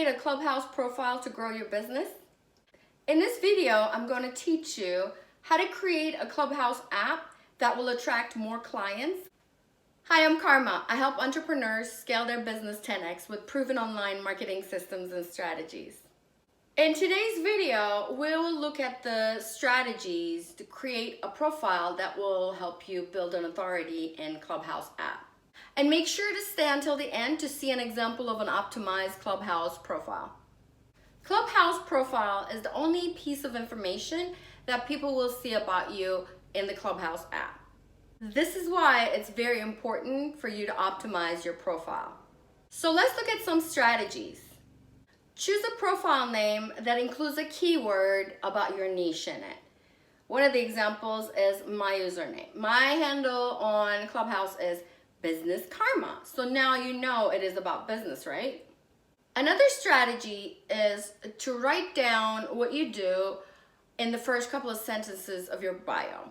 create a Clubhouse profile to grow your business? In this video, I'm going to teach you how to create a Clubhouse app that will attract more clients. Hi, I'm Karma. I help entrepreneurs scale their business 10x with proven online marketing systems and strategies. In today's video, we'll look at the strategies to create a profile that will help you build an authority in Clubhouse app. And make sure to stay until the end to see an example of an optimized Clubhouse profile. Clubhouse profile is the only piece of information that people will see about you in the Clubhouse app. This is why it's very important for you to optimize your profile. So let's look at some strategies. Choose a profile name that includes a keyword about your niche in it. One of the examples is my username. My handle on Clubhouse is Business Karma. So now you know it is about business, right? Another strategy is to write down what you do in the first couple of sentences of your bio.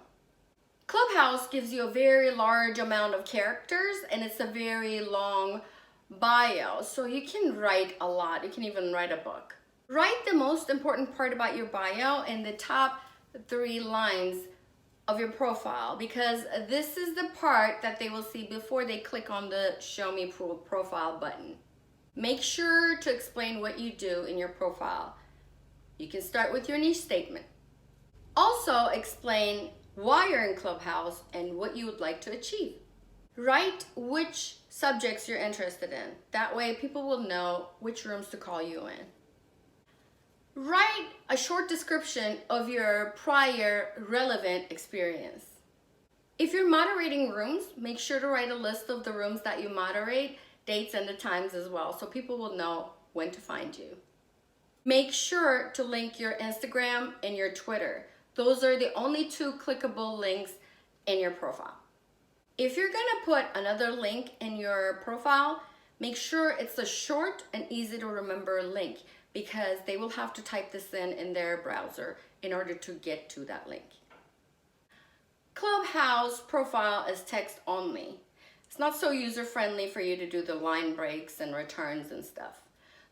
Clubhouse gives you a very large amount of characters and it's a very long bio, so you can write a lot. You can even write a book. Write the most important part about your bio in the top 3 lines of your profile, because this is the part that they will see before they click on the Show Me Profile button. Make sure to explain what you do in your profile. You can start with your niche statement. Also explain why you're in Clubhouse and what you would like to achieve. Write which subjects you're interested in. That way people will know which rooms to call you in. Write a short description of your prior relevant experience. If you're moderating rooms, make sure to write a list of the rooms that you moderate, dates and the times as well, so people will know when to find you. Make sure to link your Instagram and your Twitter. Those are the only 2 clickable links in your profile. If you're gonna put another link in your profile, make sure it's a short and easy to remember link, because they will have to type this in their browser in order to get to that link. Clubhouse profile is text only. It's not so user-friendly for you to do the line breaks and returns and stuff.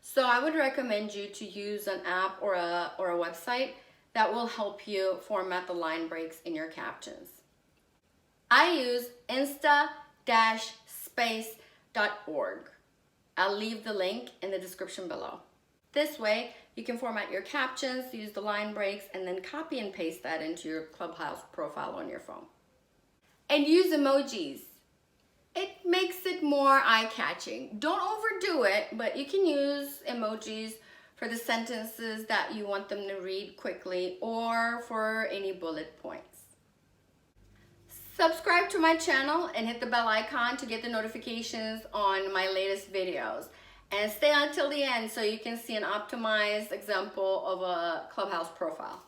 So I would recommend you to use an app or a website that will help you format the line breaks in your captions. I use insta-space.org. I'll leave the link in the description below. This way, you can format your captions, use the line breaks, and then copy and paste that into your Clubhouse profile on your phone. And use emojis. It makes it more eye-catching. Don't overdo it, but you can use emojis for the sentences that you want them to read quickly or for any bullet points. Subscribe to my channel and hit the bell icon to get the notifications on my latest videos. And stay until the end so you can see an optimized example of a Clubhouse profile.